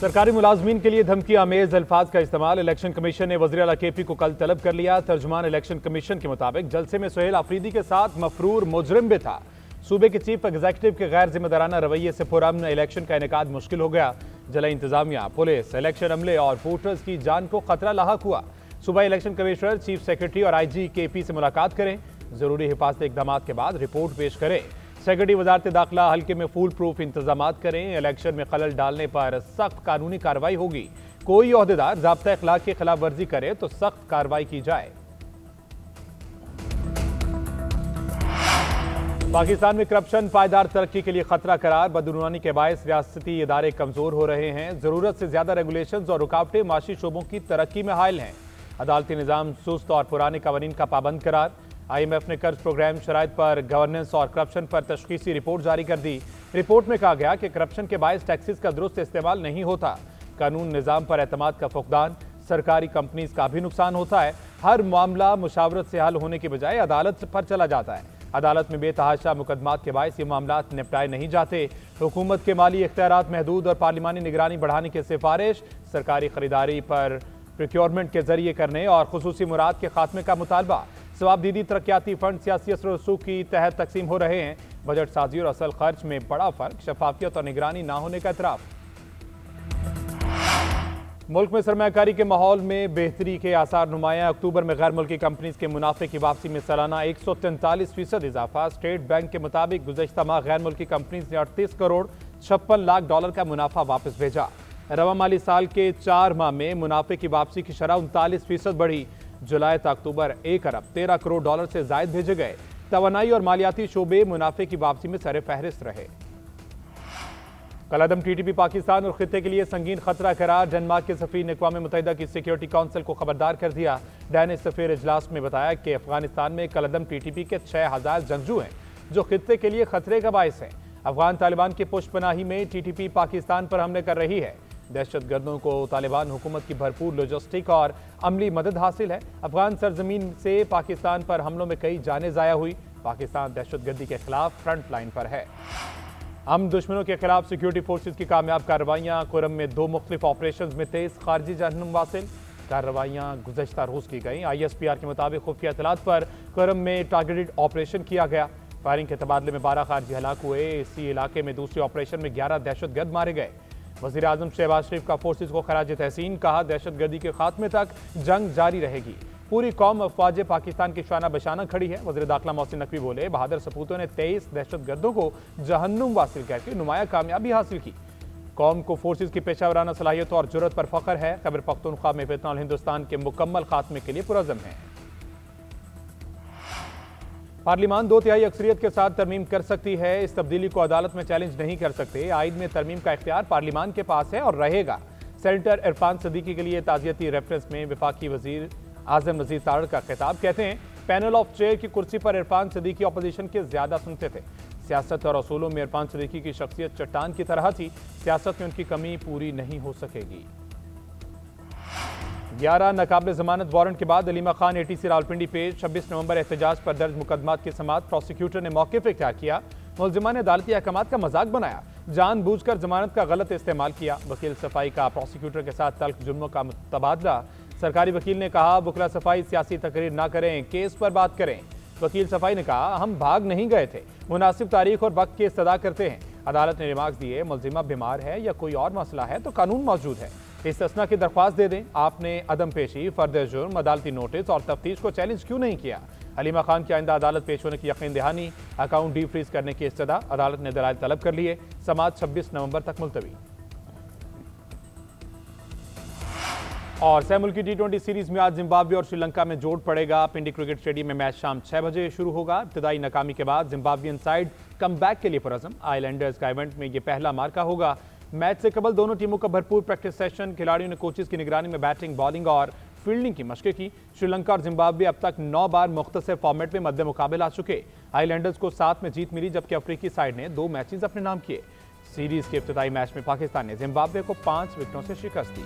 सरकारी मुलाजमीन के लिए धमकी आमेज अल्फाज का इस्तेमाल। इलेक्शन कमीशन ने वज़ीर आला KP को कल तलब कर लिया। तर्जुमान इलेक्शन कमीशन के मुताबिक जलसे में सुहेल आफरीदी के साथ मफरूर मुजरिम भी था। सूबे के चीफ एग्जीक्यूटिव के गैर जिम्मेदाराना रवैये से पुरअमन इलेक्शन का इनेकाद मुश्किल हो गया। जिला इंतजामिया, पुलिस, इलेक्शन अमले और वोटर्स की जान को खतरा लाहक हुआ। सुबह इलेक्शन कमिश्नर, चीफ सेक्रेटरी और IG KP से मुलाकात करें। जरूरी हिफाजती इकदाम के बाद रिपोर्ट पेश करें। सेक्रेटरी वजारत दाखिला हल्के में फूल प्रूफ इंतजाम करें। इलेक्शन में खलल डालने पर सख्त कानूनी कार्रवाई होगी। कोई ओहदेदार ज़ाब्ता अखलाक की खिलाफ वर्जी करे तो सख्त कार्रवाई की जाए। पाकिस्तान में करप्शन पायदार तरक्की के लिए खतरा करार। बदनूनी के बायस रियासती इदारे कमजोर हो रहे हैं। जरूरत से ज्यादा रेगुलेशंस और रुकावटें माशी शोबों की तरक्की में हायल हैं। अदालती निजाम सुस्त और पुराने कवानीन का पाबंद करार। IMF ने कर्ज प्रोग्राम शराइत पर गवर्नेंस और करप्शन पर तशखीसी रिपोर्ट जारी कर दी। रिपोर्ट में कहा गया कि करप्शन के बायस टैक्सेस का दुरुस्त इस्तेमाल नहीं होता। कानून निजाम पर एतमाद का फुकदान, सरकारी कंपनीज का भी नुकसान होता है। हर मामला मुशावरत से हल होने की बजाय अदालत पर चला जाता है। अदालत में बेतहाशा मुकदमात के बायस ये मामला निपटाए नहीं जाते। हुकूमत के माली इख्तियारात महदूद और पार्लिमानी निगरानी बढ़ाने की सिफारिश। सरकारी खरीदारी पर प्रोक्योरमेंट के जरिए करने और खुसूसी मुराद के खात्मे का मुतालबा। सवाबदीदी तरक्याती फंड सियासी असर रसूख की तहत तकसीम हो रहे हैं। बजट साजी और असल खर्च में बड़ा फर्क, शफाफियत और निगरानी ना होने का इतराफ। मुल्क में सरमायाकारी के माहौल में बेहतरी के आसार नुमाया। अक्टूबर में गैर मुल्की कंपनीज के मुनाफे की वापसी में सालाना 143% इजाफा। स्टेट बैंक के मुताबिक गुज़श्ता माह गैर मुल्की कंपनीज ने 38 करोड़ 56 लाख डॉलर का मुनाफा वापस भेजा। रवा माली साल के 4 माह में मुनाफे की वापसी की शरह 39% बढ़ी। जुलाई तक अक्टूबर 1 अरब 13 करोड़ डॉलर से जायद भेजे गए। तवानाई और मालियाती शोबे मुनाफे की वापसी में सरे फहरिस्त रहे। कलअदम TTP पाकिस्तान और खित्ते के लिए संगीन खतरा करार। डेनमार्क के सफीर ने अक़वाम मुत्तहिदा की सिक्योरिटी काउंसिल को खबरदार कर दिया। डैनिश सफीर इजलास में बताया कि अफगानिस्तान में कलअदम TTP के 6000 जंगजू हैं जो खित्ते के लिए खतरे का बायस हैं। अफगान तालिबान की पुष्पनाही में TTP पाकिस्तान पर हमले कर रही है। दहशतगर्दों को तालिबान हुकूमत की भरपूर लॉजिस्टिक और अमली मदद हासिल है। अफगान सरजमीन से पाकिस्तान पर हमलों में कई जानें ज़ाया हुई। पाकिस्तान दहशतगर्दी के खिलाफ फ्रंट लाइन पर है। हम दुश्मनों के खिलाफ सिक्योरिटी फोर्सेज की कामयाब कार्रवाइयाँ। कुरम में 2 मुख्तलिफ ऑपरेशन में तेज खारजी जहन्नुम वासिल। कार्रवाइयाँ गुज़श्ता रोज़ की गई। ISPR के मुताबिक खुफिया इतलात पर कुरम में टारगेटेड ऑपरेशन किया गया। फायरिंग के तबादले में 12 खारजी हलाक हुए। इसी इलाके में दूसरे ऑपरेशन में 11 दहशतगर्द मारे गए। वज़ीर आज़म शहबाज शरीफ का फोर्सेज को खराज तहसीन। कहा, दहशतगर्दी के खात्मे तक जंग जारी रहेगी। पूरी कौम अफवाज पाकिस्तान की शाना बशाना खड़ी है। वज़ीर दाखिला मोहसिन नकवी बोले, बहादुर सपूतों ने 23 दहशतगर्दों को जहन्नुम वासिल करके नुमाया कामयाबी हासिल की। कौम को फोर्सेज की पेशावराना सलाहियत और जुर्रत पर फख्र है। खैबर पख्तूनख्वा में फितना हिंदुस्तान के मुकम्मल खात्मे के लिए पुरअज़म है। पार्लिमान 2/3 अक्सरियत के साथ तरमीम कर सकती है। इस तब्दीली को अदालत में चैलेंज नहीं कर सकते। आइन में तरमीम का इख्तियार पार्लिमान के पास है और रहेगा। सेनेटर इरफान सदीकी के लिए ताज़ियती रेफरेंस में वफाकी वज़ीर आज़म नज़ीर तारड़ का खिताब। कहते हैं, पैनल ऑफ चेयर की कुर्सी पर इरफान सदीकी अपोजिशन के ज्यादा सुनते थे। सियासत और असूलों में इरफान सदीकी की शख्सियत चट्टान की तरह थी। सियासत में उनकी कमी पूरी नहीं हो सकेगी। 11 नाकाबिल जमानत वारंट के बाद अलीमा खान ATC रावलपिंडी पेश। 26 नवंबर एहतजाज पर दर्ज मुकदमात की समाअत। प्रोसिक्यूटर ने मौक़िफ़ इख्तियार किया। मुलजिमा ने अदालती अहकामात का मजाक बनाया। जानबूझकर जमानत का गलत इस्तेमाल किया। वकील सफाई का प्रोसिक्यूटर के साथ तल्ख जुल्मों का तबादला। सरकारी वकील ने कहा, बुकरा सफाई सियासी तकरीर ना करें, केस पर बात करें। वकील सफाई ने कहा, हम भाग नहीं गए थे, मुनासिब तारीख और वक्त की इस्तदा करते हैं। अदालत ने रिमार्क्स दिए, मुलजिमा बीमार है या कोई और मसला है तो कानून मौजूद है, इस्तिस्ना की दरख्वास्त दे दें। आपने अदम पेशी, फर्द जुर्म, अदालती नोटिस और तफ्तीश को चैलेंज क्यों नहीं किया? अलीमा खान की आइंदा अदालत पेश होने की यकीन दहानी। अकाउंट डी फ्रीज करने की इस्तदा। अदालत ने दलाइल तलब कर लिए। समाअत 26 नवंबर तक मुलतवी। और सह मुल्की T20 सीरीज में आज जिम्बाब्वे और श्रीलंका में जोड़ पड़ेगा। पिंडी क्रिकेट स्टेडियम में मैच शाम 6 बजे शुरू होगा। इब्तदाई नाकामी के बाद जिम्बाब्वियन साइड कमबैक के लिए पुरअज़म। आइलैंडर्स का इवेंट में यह पहला मार्का होगा। मैच से कबल दोनों टीमों का भरपूर प्रैक्टिस सेशन। खिलाड़ियों ने कोचेस की निगरानी में बैटिंग, बॉलिंग और फील्डिंग की मशक़ें की। श्रीलंका और जिम्बाब्वे अब तक 9 बार मुख्तलिफ फॉर्मेट में मद्दे मुकाबल आ चुके। आइलैंडर्स को 7 में जीत मिली, जबकि अफ्रीकी साइड ने 2 मैचेस अपने नाम किए। सीरीज के इब्तदाई मैच में पाकिस्तान ने जिम्बाब्वे को 5 विकेटों से शिकस्त दी।